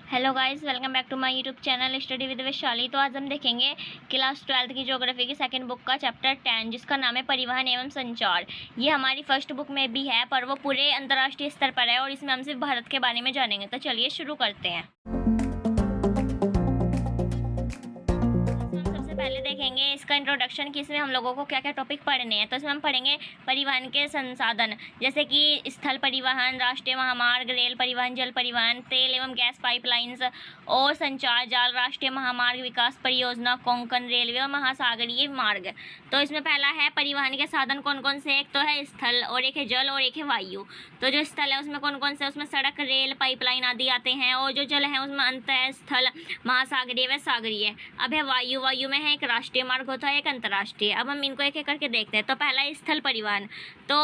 Hello guys, welcome back to my YouTube channel study with Vaishali. तो आज हम देखेंगे क्लास 12 की ज्योग्राफी की सेकंड बुक का चैप्टर 10 जिसका नाम है परिवहन एवं संचार। ये हमारी फर्स्ट बुक में भी है पर वो पूरे अंतर्राष्ट्रीय स्तर पर है और इसमें हम सिर्फ भारत के बारे में जानेंगे। तो चलिए शुरू करते हैं। पहले देखेंगे इसका इंट्रोडक्शन कि इसमें हम लोगों को क्या क्या टॉपिक पढ़ने हैं। तो इसमें हम पढ़ेंगे परिवहन के संसाधन, जैसे कि स्थल परिवहन, राष्ट्रीय महामार्ग, रेल परिवहन, जल परिवहन, तेल एवं गैस पाइपलाइंस और संचार जाल, राष्ट्रीय महामार्ग विकास परियोजना, कोंकण रेलवे और महासागरीय मार्ग। तो इसमें पहला है परिवहन के साधन कौन कौन से। एक तो है स्थल और एक है जल और एक है वायु। तो जो स्थल है उसमें कौन कौन से, उसमें सड़क, रेल, पाइपलाइन आदि आते हैं। और जो जल है उसमें अंतः स्थल, महासागरीय व सागरीय। अब है वायु। वायु में है एक राष्ट्रीय मार्ग होता है, एक अंतर्राष्ट्रीय। अब हम इनको एक एक करके देखते हैं। तो पहला है स्थल परिवहन। तो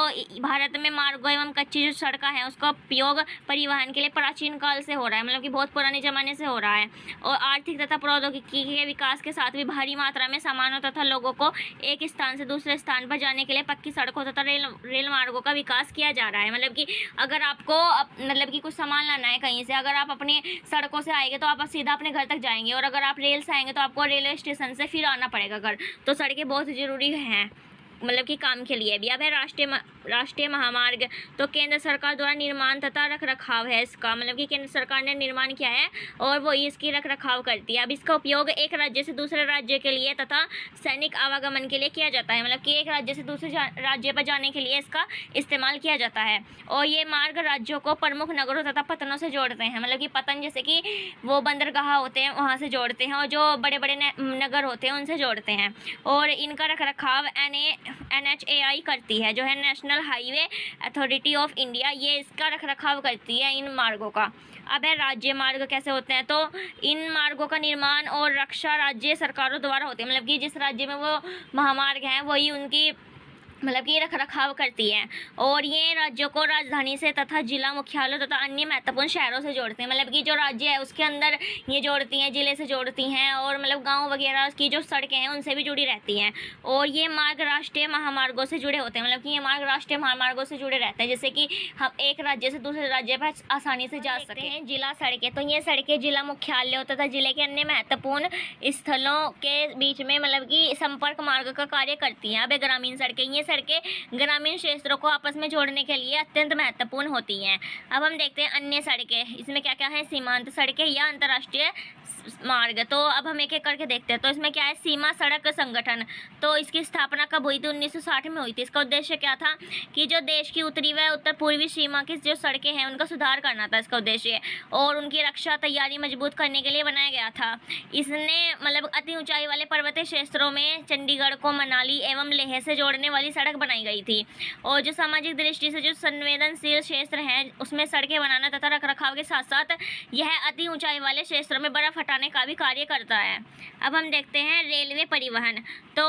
भारत में मार्गों एवं कच्ची जो सड़कें हैं उसका उपयोग परिवहन के लिए प्राचीन काल से हो रहा है, मतलब कि बहुत पुराने जमाने से हो रहा है। और आर्थिक तथा प्रौद्योगिकी के विकास के साथ भी भारी मात्रा में सामानों तथा लोगों को एक स्थान से दूसरे स्थान पर जाने के लिए पक्की सड़कों तथा रेल मार्गों का विकास किया जा रहा है। मतलब कि अगर आपको मतलब कि कुछ सामान लाना है कहीं से, अगर आप अपनी सड़कों से आएंगे तो आप सीधा अपने घर तक जाएंगे, और अगर आप रेल से आएंगे तो आपको रेलवे स्टेशन से फिर आना पड़ेगा घर। तो सड़कें बहुत ज़रूरी हैं मतलब कि काम के लिए भी। अब है राष्ट्रीय महामार्ग। तो केंद्र सरकार द्वारा निर्माण तथा रख रखाव है इसका, मतलब कि केंद्र सरकार ने निर्माण किया है और वो इसकी रख रखाव करती है। अब इसका उपयोग एक राज्य से दूसरे राज्य के लिए तथा सैनिक आवागमन के लिए किया जाता है, मतलब कि एक राज्य से दूसरे राज्य पर जाने के लिए इसका इस्तेमाल किया जाता है। और ये मार्ग राज्यों को प्रमुख नगरों तथा पतनों से जोड़ते हैं, मतलब कि पतन जैसे कि वो बंदरगाह होते हैं वहाँ से जोड़ते हैं, और जो बड़े बड़े नगर होते हैं उनसे जोड़ते हैं। और इनका रख रखाव NHAI करती है, जो है national highway authority of India. ये इसका रख रखाव करती है इन मार्गों का। अब है राज्य मार्ग कैसे होते हैं। तो इन मार्गों का निर्माण और रक्षा राज्य सरकारों द्वारा होती है, मतलब कि जिस राज्य में वो महामार्ग हैं वही उनकी मतलब कि रख रखाव करती है। और ये राज्यों को राजधानी से तथा जिला मुख्यालयों तथा अन्य महत्वपूर्ण शहरों से जोड़ते हैं, मतलब कि जो राज्य है उसके अंदर ये जोड़ती हैं, जिले से जोड़ती हैं, और मतलब गांव वगैरह की जो सड़कें हैं उनसे भी जुड़ी रहती हैं। और ये मार्ग राष्ट्रीय महामार्गों से जुड़े होते हैं, मतलब कि ये मार्ग राष्ट्रीय महामार्गों से जुड़े रहते हैं, जैसे कि हम एक राज्य से दूसरे राज्य पर आसानी से जा सकते हैं। जिला सड़कें, तो ये सड़कें जिला मुख्यालयों तथा जिले के अन्य महत्वपूर्ण स्थलों के बीच में मतलब कि संपर्क मार्ग का कार्य करती हैं। अब ग्रामीण सड़कें, ये सड़कें ग्रामीण क्षेत्रों को आपस में जोड़ने के लिए अत्यंत महत्वपूर्ण होती हैं। अब हम देखते हैं अन्य सड़कें, इसमें क्या क्या है। सीमांत सड़कें या अंतर्राष्ट्रीय मार्ग। तो अब हम एक एक करके देखते हैं। तो इसमें क्या है, सीमा सड़क संगठन। तो इसकी स्थापना कब हुई थी, 1960 में हुई थी। इसका उद्देश्य क्या था कि जो देश की उत्तरी व उत्तर पूर्वी सीमा की जो सड़कें हैं उनका सुधार करना था इसका उद्देश्य, और उनकी रक्षा तैयारी मजबूत करने के लिए बनाया गया था। इसने मतलब अति ऊंचाई वाले पर्वतीय क्षेत्रों में चंडीगढ़ को मनाली एवं लेह से जोड़ने वाली सड़क बनाई गई थी। और जो सामाजिक दृष्टि से जो संवेदनशील क्षेत्र हैं उसमें सड़कें बनाना तथा रख रखाव के साथ साथ यह अति ऊंचाई वाले क्षेत्रों में बर्फ हटाने का भी कार्य करता है। अब हम देखते हैं रेलवे परिवहन। तो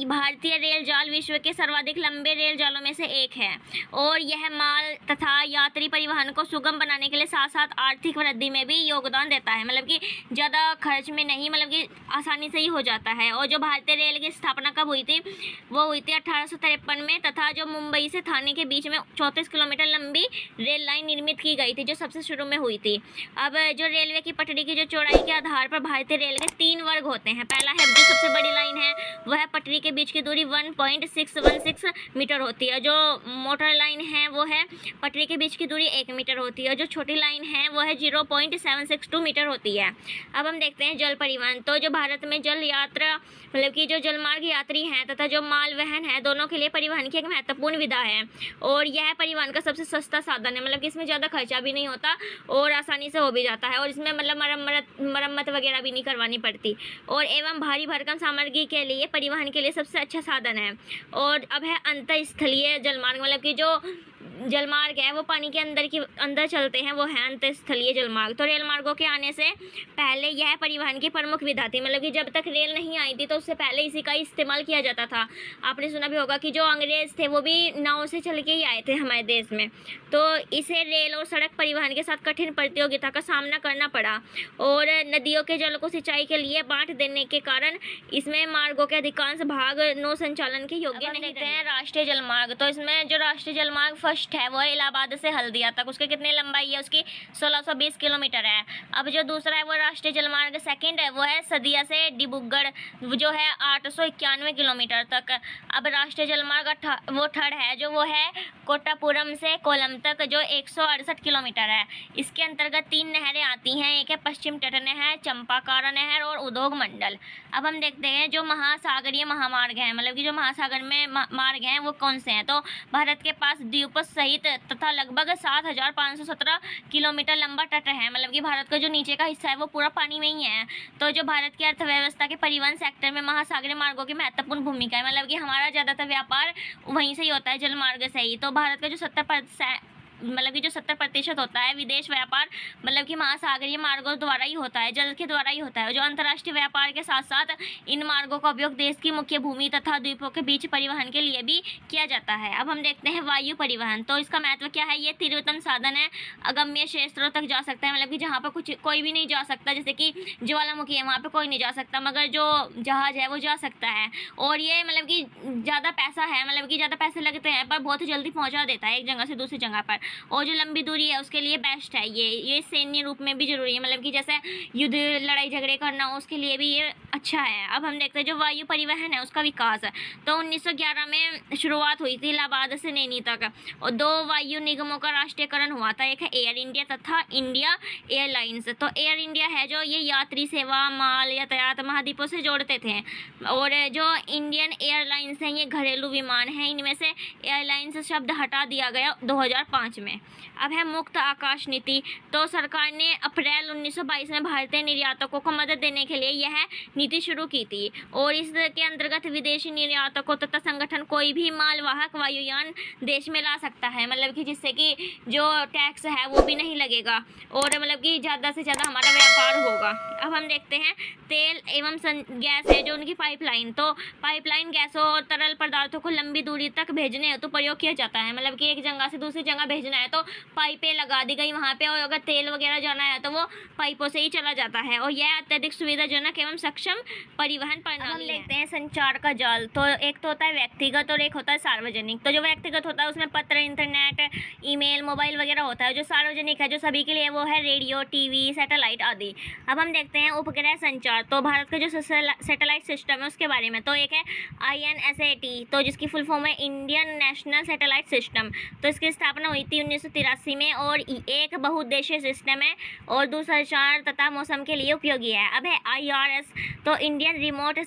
भारतीय रेल जाल विश्व के सर्वाधिक लंबे रेल जालों में से एक है, और यह माल तथा यात्री परिवहन को सुगम बनाने के लिए साथ साथ आर्थिक वृद्धि में भी योगदान देता है, मतलब कि ज़्यादा खर्च में नहीं, मतलब कि आसानी से ही हो जाता है। और जो भारतीय रेल की स्थापना कब हुई थी, वो हुई थी 1853 में, तथा जो मुंबई से थाने के बीच में 34 किलोमीटर लंबी रेल लाइन निर्मित की गई थी, जो सबसे शुरू में हुई थी। अब जो रेलवे की पटरी की जो चौड़ाई के आधार पर भारतीय रेल के 3 वर्ग होते हैं। पहला है जो सबसे बड़ी लाइन है वह पटरी के बीच की दूरी 1.616 मीटर होती है। जो मोटर लाइन है वो है पटरी के बीच की दूरी 1 मीटर होती है, और जो छोटी लाइन है वो है 0.762 मीटर होती है। अब हम देखते हैं जल परिवहन। तो जो भारत में जल यात्रा मतलब कि जो जलमार्ग यात्री हैं तथा जो माल वहन है दोनों के लिए परिवहन की एक महत्वपूर्ण विधा है, और यह परिवहन का सबसे सस्ता साधन है, मतलब कि इसमें ज़्यादा खर्चा भी नहीं होता और आसानी से हो भी जाता है, और इसमें मतलब मरम्मत वगैरह भी नहीं करवानी पड़ती। और एवं भारी भरकम सामग्री के लिए परिवहन के लिए सबसे अच्छा साधन है। और अब है अंतःस्थलीय जलमार्ग, मतलब कि जो जलमार्ग है वो पानी के अंदर चलते हैं, वो है अंतःस्थलीय जलमार्ग। तो रेल मार्गों के आने से पहले यह परिवहन की प्रमुख विधा थी, मतलब कि जब तक रेल नहीं आई थी तो उससे पहले इसी का इस्तेमाल किया जाता था। आपने सुना भी होगा कि जो अंग्रेज थे वो भी नाव से चल के ही आए थे हमारे देश में, तो इसे रेल और सड़क परिवहन के साथ कठिन प्रतियोगिता का सामना करना पड़ा, और नदियों के जल को सिंचाई के लिए बांट देने के कारण इसमें मार्गों के अधिकांश भाग नौ संचालन के योग्य नहीं थे। राष्ट्रीय जलमार्ग। तो इसमें जो राष्ट्रीय जलमार्ग फर्स्ट बेस्ट है वो है इलाहाबाद से हल्दिया तक, उसकी कितनी लंबाई है, उसकी 1620 किलोमीटर है। अब जो दूसरा है वो राष्ट्रीय जलमार्ग सेकंड है वो है सदिया से डिब्रूगढ़ जो है 891 किलोमीटर तक। अब राष्ट्रीय जलमार्ग वो थर्ड है जो वो है कोट्टापुरम से कोलम तक जो 168 किलोमीटर है। इसके अंतर्गत 3 नहरें आती हैं, एक है पश्चिम तट नहर, चंपाकारा नहर और उद्योग मंडल। अब हम देखते हैं जो महासागरीय महामार्ग हैं, मतलब कि जो महासागर में मार्ग हैं वो कौन से हैं। तो भारत के पास द्वीपों सहित तथा लगभग 7517 किलोमीटर लंबा तट है, मतलब कि भारत का जो नीचे का हिस्सा है वो पूरा पानी में ही है। तो जो भारत की अर्थव्यवस्था के परिवहन सेक्टर में महासागरीय मार्गों की महत्वपूर्ण भूमिका है, मतलब कि हमारा ज़्यादातर व्यापार वहीं से ही होता है, जलमार्ग से ही। तो भारत का जो 70% होता है विदेश व्यापार, मतलब कि महासागरीय मार्गों द्वारा ही होता है, जल के द्वारा ही होता है। जो अंतर्राष्ट्रीय व्यापार के साथ साथ इन मार्गों का उपयोग देश की मुख्य भूमि तथा द्वीपों के बीच परिवहन के लिए भी किया जाता है। अब हम देखते हैं वायु परिवहन। तो इसका महत्व क्या है, ये तीव्रतम साधन है, अगम्य क्षेत्रों तक जा सकता है, मतलब कि जहाँ पर कोई भी नहीं जा सकता, जैसे कि ज्वालामुखी है वहाँ पर कोई नहीं जा सकता, मगर जो जहाज है वो जा सकता है। और ये मतलब कि ज़्यादा पैसा है, मतलब कि ज़्यादा पैसे लगते हैं पर बहुत जल्दी पहुँचा देता है एक जगह से दूसरी जगह पर। और जो लंबी दूरी है उसके लिए बेस्ट है ये सैन्य रूप में भी जरूरी है, मतलब कि जैसे युद्ध लड़ाई झगड़े करना हो उसके लिए भी ये अच्छा है। अब हम देखते हैं जो वायु परिवहन है उसका विकास है। तो 1911 में शुरुआत हुई थी इलाहाबाद से नैनी तक, और 2 वायु निगमों का राष्ट्रीयकरण हुआ था, एक है एयर इंडिया तथा इंडिया एयरलाइंस। तो एयर इंडिया है जो ये यात्री सेवा, माल यातायात महाद्वीपों से जोड़ते थे, और जो इंडियन एयरलाइंस हैं ये घरेलू विमान हैं। इनमें से एयरलाइंस शब्द हटा दिया गया 2005 में। अब है मुक्त आकाश नीति। तो सरकार ने अप्रैल 1922 में भारतीय निर्यातकों को मदद देने के लिए यह नीति शुरू की थी, और इसके अंतर्गत विदेशी निर्यातकों तथा संगठन कोई भी मालवाहक वायुयान देश में ला सकता है, मतलब कि जिससे कि जो टैक्स है वो भी नहीं लगेगा, और मतलब कि ज़्यादा से ज़्यादा हमारा व्यापार होगा। अब हम देखते हैं तेल एवं गैस है जो उनकी पाइपलाइन। तो पाइपलाइन गैसों और तरल पदार्थों को लंबी दूरी तक भेजने हेतु प्रयोग किया जाता है, मतलब कि एक जगह से दूसरी जगह भेजना है तो पाइपें लगा दी गई वहाँ पे, और अगर तेल वगैरह जाना है तो वो पाइपों से ही चला जाता है, और यह अत्यधिक सुविधाजनक एवं सक्षम परिवहन प्रणाली है। हम देखते हैं संचार का जाल। तो एक तो होता है व्यक्तिगत और एक होता है सार्वजनिक। तो जो व्यक्तिगत होता है उसमें पत्र, इंटरनेट, ईमेल, मोबाइल वगैरह होता है। जो सार्वजनिक है जो सभी के लिए वो है रेडियो, टीवी, सैटेलाइट आदि। अब हम देखते हैं उपग्रह संचार। तो भारत का जो सैटेलाइट सिस्टम है उसके बारे में। तो एक है INSAT, तो जिसकी फुल फॉर्म है इंडियन नेशनल सैटेलाइट सिस्टम। तो इसकी स्थापना हुई थी 1983 में, और एक बहुउद्देशीय सिस्टम है और दूरसंचार तथा मौसम के लिए उपयोगी है। अब है IRS, तो Indian remote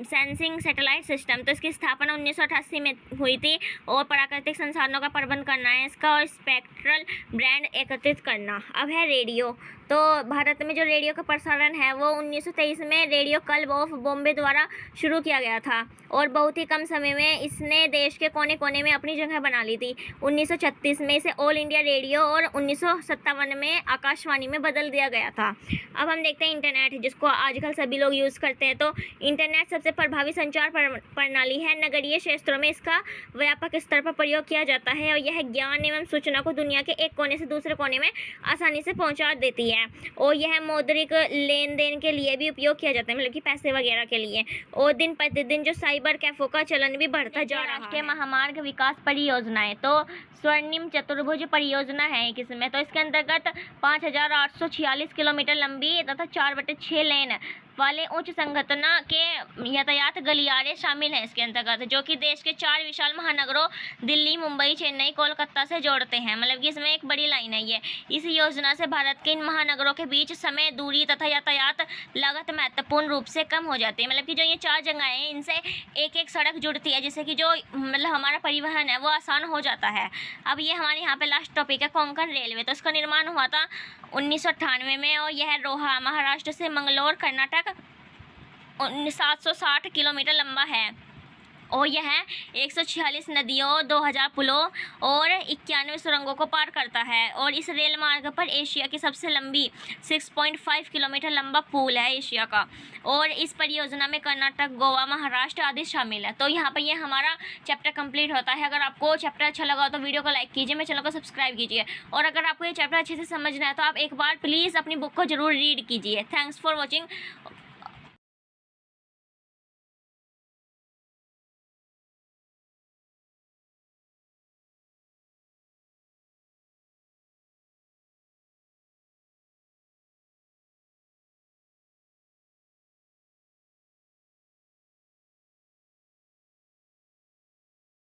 sensing satellite system. तो इसकी स्थापना 1988 में हुई थी, और प्राकृतिक संसाधनों का प्रबंध करना है इसका, और स्पेक्ट्रल बैंड एकत्रित करना। अब है रेडियो। तो भारत में जो रेडियो का प्रसारण है वो 1923 में रेडियो क्लब ऑफ बॉम्बे द्वारा शुरू किया गया था, और बहुत ही कम समय में इसने देश के कोने कोने में अपनी जगह बना ली थी। 1936 में इसे ऑल इंडिया रेडियो और 1957 में आकाशवाणी में बदल दिया गया था। अब हम देखते हैं इंटरनेट, जिसको आजकल सभी लोग यूज़ करते हैं। तो इंटरनेट सबसे प्रभावी संचार प्रणाली है। नगरीय क्षेत्रों में इसका व्यापक स्तर पर प्रयोग किया जाता है, और यह ज्ञान एवं सूचना को दुनिया के एक कोने से दूसरे कोने में आसानी से पहुंचा देती है, और यह मौद्रिक लेन देन के लिए भी उपयोग किया जाता है, मतलब कि पैसे वगैरह के लिए। और दिन प्रतिदिन जो साइबर कैफों का चलन भी बढ़ता जा रहा है। राष्ट्रीय महामार्ग विकास परियोजनाएं। तो स्वर्णिम चतुर्भुज परियोजना है किसमें। तो इसके अंतर्गत 5846 किलोमीटर लंबी तथा 4/6 लेन वाले उच्च संघटना के यातायात गलियारे शामिल हैं इसके अंतर्गत, जो कि देश के 4 विशाल महानगरों दिल्ली, मुंबई, चेन्नई, कोलकाता से जोड़ते हैं, मतलब कि इसमें एक बड़ी लाइन है ये। इस योजना से भारत के इन महानगरों के बीच समय, दूरी तथा यातायात लागत महत्वपूर्ण रूप से कम हो जाती है, मतलब कि जो ये 4 जगहें हैं इनसे एक सड़क जुड़ती है, जिससे कि जो मतलब हमारा परिवहन है वो आसान हो जाता है। अब ये हमारे यहाँ पे लास्ट टॉपिक है कोंकण रेलवे। तो इसका निर्माण हुआ था 1998 में, और यह रोहा महाराष्ट्र से मंगलोर कर्नाटक 760 किलोमीटर लंबा है, और यह 146 नदियों, 2000 पुलों और 91 सुरंगों को पार करता है। और इस रेल मार्ग पर एशिया की सबसे लंबी 6.5 किलोमीटर लंबा पुल है एशिया का, और इस परियोजना में कर्नाटक, गोवा, महाराष्ट्र आदि शामिल है। तो यहाँ पर ये हमारा चैप्टर कंप्लीट होता है। अगर आपको चैप्टर अच्छा लगा तो वीडियो को लाइक कीजिए, मेरे चैनल को सब्सक्राइब कीजिए, और अगर आपको ये चैप्टर अच्छे से समझना है तो आप एक बार प्लीज़ अपनी बुक को जरूर रीड कीजिए। Thanks for watching.